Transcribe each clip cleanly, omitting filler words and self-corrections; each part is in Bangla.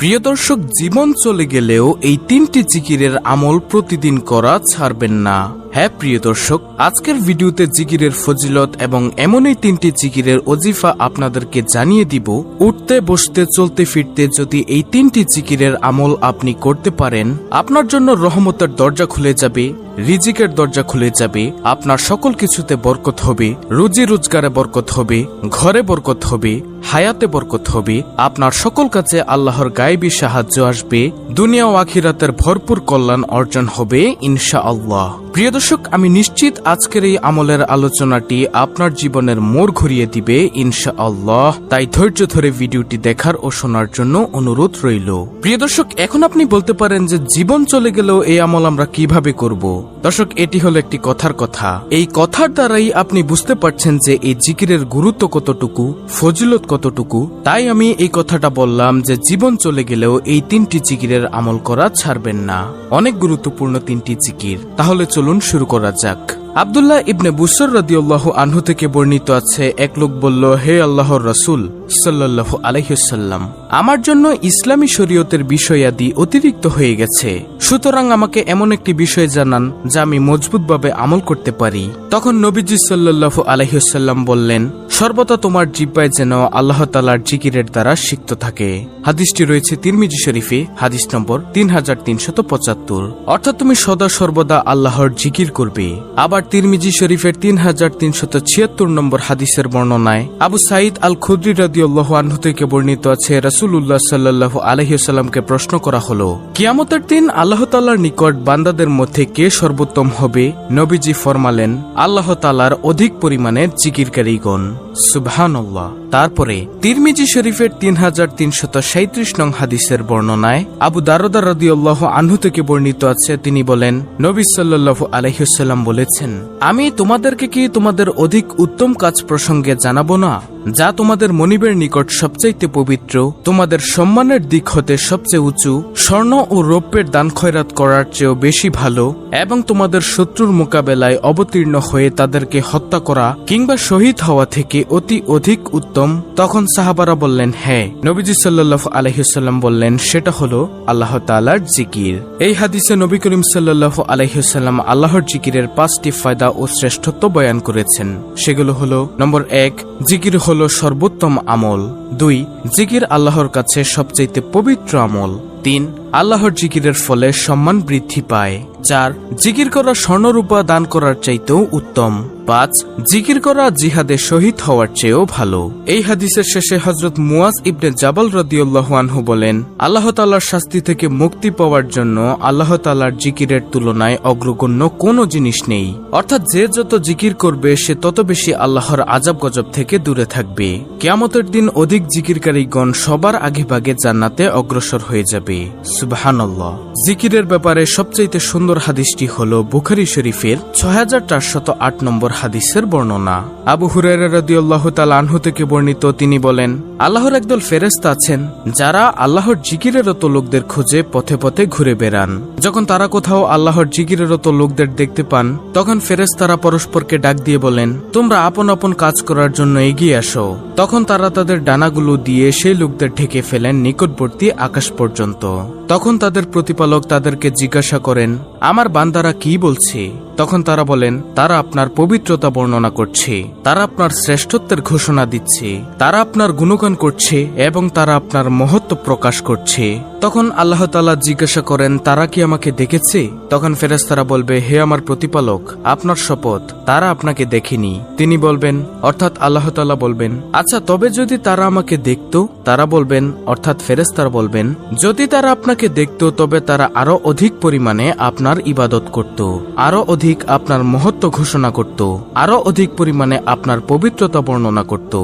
প্রিয় দর্শক, জীবন চলে গেলেও এই 3টি জিকিরের আমল প্রতিদিন করা ছাড়বেন না। হ্যাঁ প্রিয় দর্শক, আজকের ভিডিওতে জিকিরের ফজিলত এবং এমনই 3টি জিকিরের ওজিফা আপনাদেরকে জানিয়ে দিব। উঠতে বসতে চলতে ফিরতে যদি এই 3টি জিকিরের আমল আপনি করতে পারেন, আপনার জন্য রহমতের দরজা খুলে যাবে, রিজিকের দরজা খুলে যাবে, আপনার সকল কিছুতে বরকত হবে, রুজি রোজগারে বরকত হবে, ঘরে বরকত হবে, হায়াতে বরকত হবে, আপনার সকল কাছে আল্লাহর গায়েবী সাহায্য আসবে, দুনিয়া ও আখিরাতের ভরপুর কল্যাণ অর্জন হবে ইনশাআল্লাহ। প্রিয় দর্শক, আমি নিশ্চিত আজকের এই আমলের আলোচনাটি আপনার জীবনের মোড় ঘুরিয়ে দিবে ইনশাআল্লাহ। তাই ধৈর্য ধরে ভিডিওটি দেখার ও শোনার জন্য অনুরোধ রইল। প্রিয় দর্শক, এখন আপনি বলতে পারেন যে জীবন চলে গেলেও এই আমল আমরা কিভাবে করব? দর্শক, এটি হলো একটি কথার কথা। এই কথার দ্বারাই আপনি বুঝতে পারছেন যে এই জিকিরের গুরুত্ব কতটুকু, ফজিলত কতটুকু। তাই আমি এই কথাটা বললাম যে জীবন চলে গেলেও এই 3টি জিকিরের আমল করা ছাড়বেন না। অনেক গুরুত্বপূর্ণ 3টি জিকির। তাহলে চলুন শুরু করা যাক। আব্দুল্লাহ ইবনে বুসর রাদিয়াল্লাহু আনহু থেকে বর্ণিত আছে, এক লোক বলল, হে আল্লাহর রাসূল সাল্লাল্লাহু আলাইহি ওয়াসাল্লাম, আমার জন্য ইসলামী শরীয়তের বিষয়াদি অতিরিক্ত হয়ে গেছে, সুতরাং আমাকে এমন একটি বিষয় জানান যা আমি মজবুতভাবে আমল করতে পারি। তখন নবীজি সাল্লাল্লাহু আলাইহি ওয়াসাল্লাম বললেন, সর্বদা তোমার জিহ্বায় যেন আল্লাহ তাআলার জিকিরের দ্বারা সিক্ত থাকে। হাদিসটি রয়েছে তিরমিজি শরীফে, হাদিস নম্বর 3375। অর্থাৎ তুমি সদা সর্বদা আল্লাহর জিকির করবে। আবার তিরমিজি শরীফের 3376 নম্বর হাদিসের বর্ণনায় আবু সাঈদ আল খুদরি রাদিয়াল্লাহু আনহু থেকে বর্ণিত আছে, রাসূলুল্লাহ সাল্লাল্লাহু আলাইহি ওয়াসাল্লামকে প্রশ্ন করা হলো, কিয়ামতের দিন আল্লাহ তাআলার নিকট বান্দাদের মধ্যে কে সর্বোত্তম হবে? নবীজি ফরমালেন, আল্লাহ তাআলার অধিক পরিমাণে জিকিরকারীগণ। সুবহানাল্লাহ। তারপরে তিরমিজি শরীফের 3337 নং হাদিসের বর্ণনায় আবু দারদা রাদিয়াল্লাহু আনহু থেকে বর্ণিত আছে, তিনি বলেন, নবী সাল্লাল্লাহু আলাইহি ওয়াসাল্লাম বলেছেন, আমি তোমাদেরকে কি তোমাদের অধিক উত্তম কাজ প্রসঙ্গে জানাবো না, যা তোমাদের মনিবের নিকট সবচাইতে পবিত্র, তোমাদের সম্মানের দিক হতে সবচেয়ে উঁচু, স্বর্ণ ও রৌপ্যের দান খয়রাত করার চেয়েও বেশি ভালো, এবং তোমাদের শত্রুর মোকাবেলায় অবতীর্ণ হয়ে তাদেরকে হত্যা করা কিংবা শহীদ হওয়া থেকে অতি অধিক উত্তম? তখন সাহাবারা বললেন, হ্যাঁ। নবীজি সাল্লাল্লাহু আলাইহি ওয়াসাল্লাম বললেন, সেটা হলো আল্লাহ তাআলার জিকির। এই হাদিসে নবী করিম সাল্লাল্লাহু আলাইহি ওয়াসাল্লাম আল্লাহর জিকিরের 5টি ফায়দা ও শ্রেষ্ঠত্ব বয়ান করেছেন। সেগুলো হলো, নম্বর 1, জিকির হলো সর্বোত্তম আমল। 2, জিকির আল্লাহর কাছে সবচেয়ে পবিত্র আমল। 3, আল্লাহর জিকিরের ফলে সম্মান বৃদ্ধি পায়। 4, জিকির করা স্বর্ণরূপা দান করার চাইতেও উত্তম। 5, জিকির করা জিহাদে শহীদ হওয়ার চেয়েও ভালো। এই হাদিসের শেষে হযরত মুয়াজ ইবনে জাবাল রাদিয়াল্লাহু আনহু বলেন, আল্লাহ তাআলার শাস্তি থেকে মুক্তি পাওয়ার জন্য আল্লাহ তাআলার জিকিরের তুলনায় অগ্রগণ্য কোনো জিনিস নেই। অর্থাৎ যে যত জিকির করবে সে তত বেশি আল্লাহর আযাব গজব থেকে দূরে থাকবে। কিয়ামতের দিন অধিক জিকিরকারীগণ সবার আগেভাগে জান্নাতে অগ্রসর হয়ে যাবে। সুবহানাল্লাহ। জিকিরের ব্যাপারে সবচেয়ে সুন্দর হাদিসটি হলো বুখারী শরীফের 6408 নম্বর হাদিসের বর্ণনা। আবু হুরায়রা রাদিয়াল্লাহু তাআলা আনহু থেকে বর্ণিত, তিনি বলেন, আল্লাহর একদল ফেরেশতা আছেন যারা আল্লাহর জিকিরেরত লোকদের খোঁজে পথে পথে ঘুরে বেড়ান। যখন তারা কোথাও আল্লাহর জিকিরেরত লোকদের দেখতে পান, তখন ফেরেশতারা পরস্পরকে ডাক দিয়ে বলেন, তোমরা আপন আপন কাজ করার জন্য এগিয়ে আসো। তখন তারা তাদের ডানাগুলো দিয়ে সেই লোকদের ঢেকে ফেলেন নিকটবর্তী আকাশ পর্যন্ত। তখন তাদের প্রতিপালক তাদেরকে জিজ্ঞাসা করেন, আমার বান্দারা কি বলছে? তখন তারা বলেন, তারা আপনার পবিত্রতা বর্ণনা করছে, তারা আপনার শ্রেষ্ঠত্বের ঘোষণা দিচ্ছে, তারা আপনার গুণগান করছে এবং তারা আপনার মহত্ব প্রকাশ করছে। তখন আল্লাহ তাআলা জিজ্ঞাসা করেন, তারা কি আমাকে দেখেছে? তখন ফেরেশতারা বলবে, হে আমার প্রতিপালক, আপনার শপথ, তারা আপনাকে দেখেনি। তিনি বলবেন, অর্থাৎ আল্লাহ তাআলা বলবেন, আচ্ছা তবে যদি তারা আমাকে দেখত? তারা বলবেন, অর্থাৎ ফেরেশতারা বলবেন, যদি তারা আপনাকে দেখত তবে তারা আরো অধিক পরিমাণে আপনার ইবাদত করত, আরো অধিক আপনার মহত্ব ঘোষণা করত, আরো অধিক পরিমাণে আপনার পবিত্রতা বর্ণনা করত।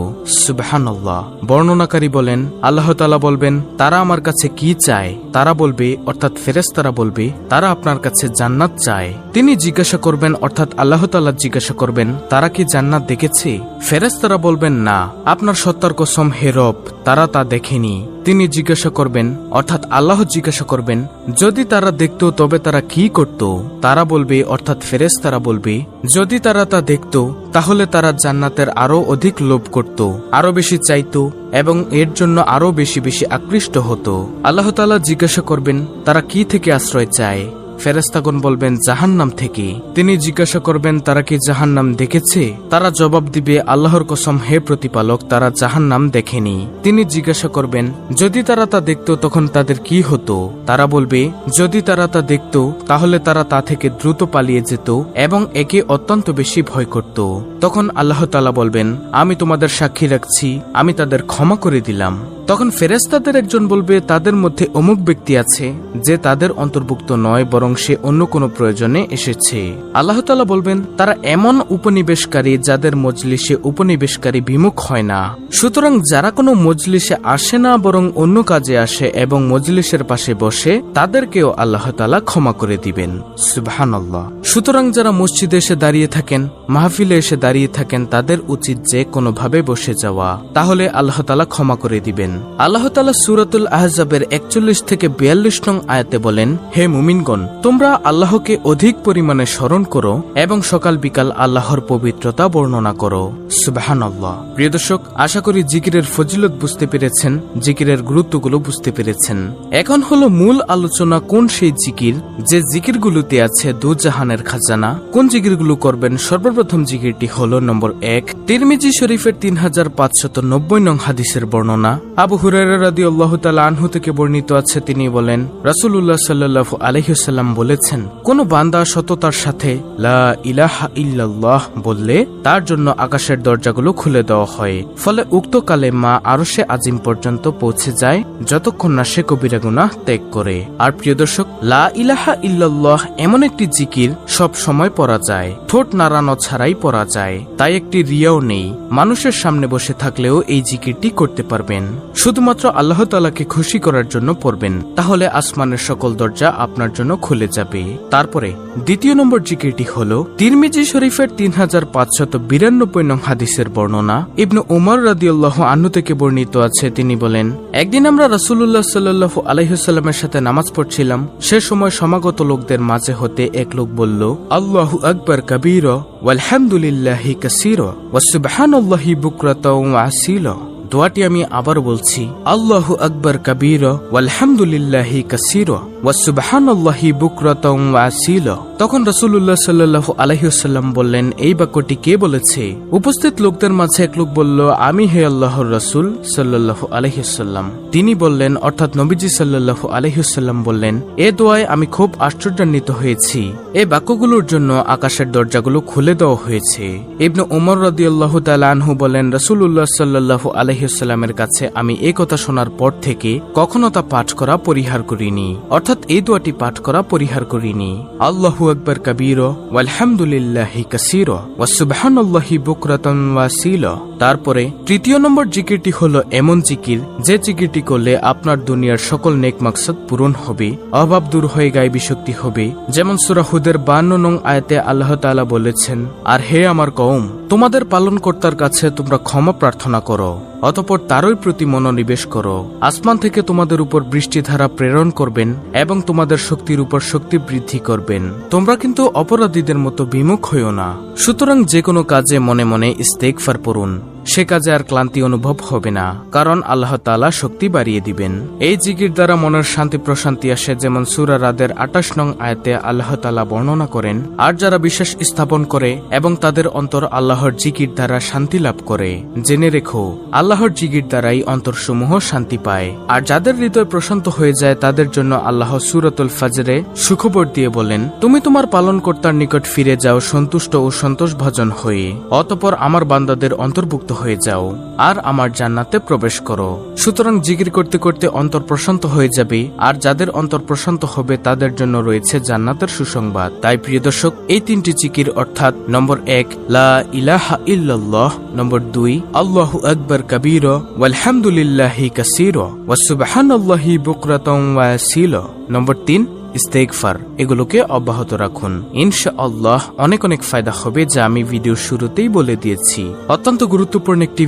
সুবহানাল্লাহ। বর্ণনাকারী বলেন, আল্লাহ তাআলা বলবেন, তারা আমার কাছে কি চায়? তারা বলবে, অর্থাৎ ফেরেশতারা বলবে, তারা আপনার কাছে জান্নাত চায়। তিনি জিজ্ঞাসা করবেন, অর্থাৎ আল্লাহ তাআলা জিজ্ঞাসা করবেন, তারা কি জান্নাত দেখেছে? ফেরেশতারা বলবেন, না। আপনার সত্তার কসম হে রব, তারা তা দেখেনি। তিনি জিজ্ঞাসা করবেন, অর্থাৎ আল্লাহ জিজ্ঞাসা করবেন, যদি তারা দেখত তবে তারা কি করত? তারা বলবে, অর্থাৎ ফেরেশতারা বলবে, যদি তারা তা দেখত তাহলে তারা জান্নাতের আরো অধিক লোভ করত, আরো বেশি চাইত এবং এর জন্য আরো বেশি বেশি আকৃষ্ট হতো। আল্লাহ তাআলা জিজ্ঞাসা করবেন, তারা কি থেকে আশ্রয় চায়? ফেরেশতাগণ বলবেন, জাহান্নাম থেকে। তিনি জিজ্ঞাসা করবেন, তারা কি জাহান্নাম দেখেছে? তারা জবাব দিবে, আল্লাহর কসম হে প্রতিপালক, তারা জাহান্নাম দেখেনি। তিনি জিজ্ঞাসা করবেন, যদি তারা তা দেখত তখন তাদের কি হতো? তারা বলবে, যদি তারা তা দেখত তাহলে তারা তা থেকে দ্রুত পালিয়ে যেত এবং একে অত্যন্ত বেশি ভয় করত। তখন আল্লাহ তাআলা বলবেন, আমি তোমাদের সাক্ষী রাখছি, আমি তাদের ক্ষমা করে দিলাম। তখন ফেরেশতাদের একজন বলবে, তাদের মধ্যে অমুক ব্যক্তি আছে যে তাদের অন্তর্ভুক্ত নয়, বরং সে অন্য কোনো প্রয়োজনে এসেছে। আল্লাহ তাআলা বলবেন, তারা এমন উপনিবেশকারী যাদের মজলিসে উপনিবেশকারী বিমুখ হয় না। সুতরাং যারা কোনো মজলিসে আসে না বরং অন্য কাজে আসে এবং মজলিসের পাশে বসে, তাদেরকেও আল্লাহ তাআলা ক্ষমা করে দিবেন। সুবহানাল্লাহ। সুতরাং যারা মসজিদে এসে দাঁড়িয়ে থাকেন, মাহফিলে এসে দাঁড়িয়ে থাকেন, তাদের উচিত যে কোনোভাবে বসে যাওয়া, তাহলে আল্লাহ তাআলা ক্ষমা করে দিবেন। আল্লাহ তাআলা সূরাতুল আহজাবের 41 থেকে 42 নং আয়াতে বলেন, হে মুমিনগণ, তোমরা আল্লাহকে অধিক পরিমাণে স্মরণ করো এবং সকাল বিকাল আল্লাহর পবিত্রতা বর্ণনা করো। সুবহানাল্লাহ। প্রিয় দর্শক, আশা করি জিকিরের ফজিলত বুঝতে পেরেছেন, জিকিরের গুরুত্বগুলো বুঝতে পেরেছেন। এখন হলো মূল আলোচনা, কোন সেই জিকির যে জিকিরগুলোতে আছে দুজাহানের খাজানা। কোন জিকিরগুলো করবেন? সর্বপ্রথম জিকিরটি হলো নম্বর 1, তিরমিজি শরীফের 3590 নং হাদিসের বর্ণনা। আবু হুরায়রা রাদিয়াল্লাহু তাআলা আনহু থেকে বর্ণিত আছে, তিনি বলেন, রাসূলুল্লাহ সাল্লাল্লাহু আলাইহি ওয়াসাল্লাম বলেছেন, কোন বান্দা সততার সাথে লা ইলাহা ইল্লাল্লাহ বললে তার জন্য আকাশের দরজাগুলো খুলে দেওয়া হয়, ফলে উক্ত কালেমা আরশে আজিম পর্যন্ত পৌঁছে যায় যতক্ষণ না সে কবিরা গুনাহ ত্যাগ করে। আর প্রিয় দর্শক, লা ইলাহা ইল্লাল্লাহ এমন একটি জিকির সব সময় পড়া যায়, ঠোঁট নাড়ানো ছাড়াই পড়া যায়, তাই একটি রিয়াও নেই। মানুষের সামনে বসে থাকলেও এই জিকিরটি করতে পারবেন। শুধুমাত্র আল্লাহ তাআলাকে খুশি করার জন্য পড়বেন, তাহলে আসমানের সকল দরজা আপনার জন্য খুলে যাবে। তারপরে দ্বিতীয় নম্বর জিকিরটি হলো তিরমিজি শরীফের 3592 নং হাদিসের বর্ণনা। ইবনে উমর রাদিয়াল্লাহু আনহু থেকে বর্ণিত আছে, তিনি বলেন, একদিন আমরা রাসূলুল্লাহ সাল্লাল্লাহু আলাইহি ওয়াসাল্লামের সাথে নামাজ পড়ছিলাম। সে সময় সমাগত লোকদের মাঝে হতে এক লোক বলল, আল্লাহু আকবার কাবীরা ওয়ালহামদুলিল্লাহি কাসীরা ওয়া সুবহানাল্লাহি বুকরাতাও ওয়া আসীলা। দোয়াটি আমি আবার বলছি, আল্লাহু আকবার কাবীরা ওয়ালহামদুলিল্লাহি কাসীরা ওয়া সুবহানাল্লাহি বুকরাতাও ওয়া আসীলা। তখন রাসূলুল্লাহ সাল্লাল্লাহু আলাইহি ওয়াসাল্লাম বললেন, এই বাক্যটি কে বলেছে? উপস্থিত লোকদের মাঝে এক লোক বলল, আমি হে আল্লাহর রাসূল সাল্লাল্লাহু আলাইহি ওয়াসাল্লাম। তিনি বললেন, অর্থাৎ নবীজি সাল্লাল্লাহু আলাইহি ওয়াসাল্লাম বললেন, এ দোয়ায় আমি খুব আশ্চর্যান্বিত হয়েছি। এই বাক্যগুলোর জন্য আকাশের দরজাগুলো খুলে দেওয়া হয়েছে। ইবনে উমর রাদিয়াল্লাহু তাআলা আনহু বলেন, রাসূলুল্লাহ সাল্লাল্লাহু আলাইহি ওয়াসাল্লামের কাছে আমি এই কথা শোনার পর থেকে কখনো তা পাঠ করা পরিহার করিনি, অর্থাৎ এই দোয়াটি পাঠ করা পরিহার করিনি। আল্লাহু আকবার কাবীরা ওয়ালহামদুলিল্লাহি কাসীরা ওয়া সুবহানাল্লাহি বুকরাতান ওয়া আসীলা। তারপরে তৃতীয় নম্বর জিকিরটি হলো এমন জিকির যে জিকিরটি করলে আপনার দুনিয়ার সকল নেক মাকসাদ পূরণ হবে, অভাব দূর হয়ে গায়বী শক্তি হবে। যেমন সূরা হুদের 52 নং আয়াতে আল্লাহ তাআলা বলেছেন, আর হে আমার কওম, তোমাদের পালনকর্তার কাছে তোমরা ক্ষমা প্রার্থনা করো, অতঃপর তারই প্রতি মনোনিবেশ করো। আসমান থেকে তোমাদের উপর বৃষ্টিধারা প্রেরণ করবেন এবং তোমাদের শক্তির উপর শক্তি বৃদ্ধি করবেন। তোমরা কিন্তু অপরাধীদের মতো বিমুখ হইও না। সুতরাং যে কোনো কাজে মনে মনে ইস্তেগফার পড়ুন, সে কাজে আর ক্লান্তি অনুভব হবে না, কারণ আল্লাহ তাআলা শক্তি বাড়িয়ে দিবেন। এই জিকির দ্বারা মনের শান্তি প্রশান্তি আসে, যেমন সূরা রাদের 28 নং আয়াতে আল্লাহ তাআলা বর্ণনা করেন, আর যারা বিশ্বাস স্থাপন করে এবং তাদের অন্তর আল্লাহর জিকির দ্বারা শান্তি লাভ করে, জেনে রেখো আল্লাহর জিকির দ্বারাই অন্তরসমূহ শান্তি পায়। আর যাদের হৃদয় প্রশান্ত হয়ে যায় তাদের জন্য আল্লাহ সূরাতুল ফাজরে সুখবর দিয়ে বলেন, তুমি তোমার পালনকর্তার নিকট ফিরে যাও সন্তুষ্ট ও সন্তোষভাজন হয়ে, অতঃপর আমার বান্দাদের অন্তর্ভুক্ত হয়ে যাও আর আমার জান্নাতে প্রবেশ করো। সুতরাং জিকির করতে করতে অন্তর প্রশান্ত হয়ে যাবে, আর যাদের অন্তর প্রশান্ত হবে তাদের জন্য রয়েছে জান্নাতের সুসংবাদ। তাই প্রিয় দর্শক, এই তিনটি জিকির অর্থাৎ নম্বর 1 লা ইলাহা ইল্লাল্লাহ, নম্বর 2 আল্লাহু আকবার কাবীরা ওয়ালহামদুলিল্লাহি কাসীরা ওয়া সুবহানাল্লাহি বুকরাতাও ওয়া আসীলা, নম্বর 3 ইস্তেগফার এগুলোকে অব্যাহত রাখুন। ইনশাআল্লাহ অনেক অনেক ফায়দা হবে, যা আমি ভিডিওর শুরুতেই বলে দিয়েছি। অত্যন্ত গুরুত্বপূর্ণ একটি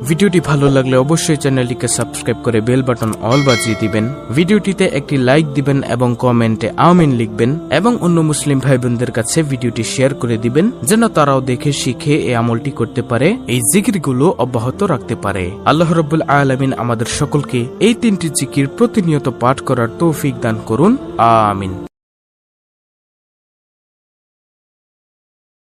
ভিডিওটি ভালো লাগলে অবশ্যই চ্যানেলটিকে সাবস্ক্রাইব করে বেল বাটন অল বাজিয়ে দিবেন। ভিডিওটিতে একটি লাইক দিবেন এবং কমেন্টে আমিন লিখবেন এবং অন্য মুসলিম ভাই বোনদের কাছে ভিডিওটি শেয়ার করে দিবেন, যেন তারাও দেখে শিখে এই আমলটি করতে পারে, এই জিকিরগুলো অব্যাহত রাখতে পারে। আল্লাহ রাব্বুল আলামিন আমাদের সকলকে এই 3টি জিকির প্রতিনিয়ত পাঠ করার তৌফিক দান করুন। আমিন।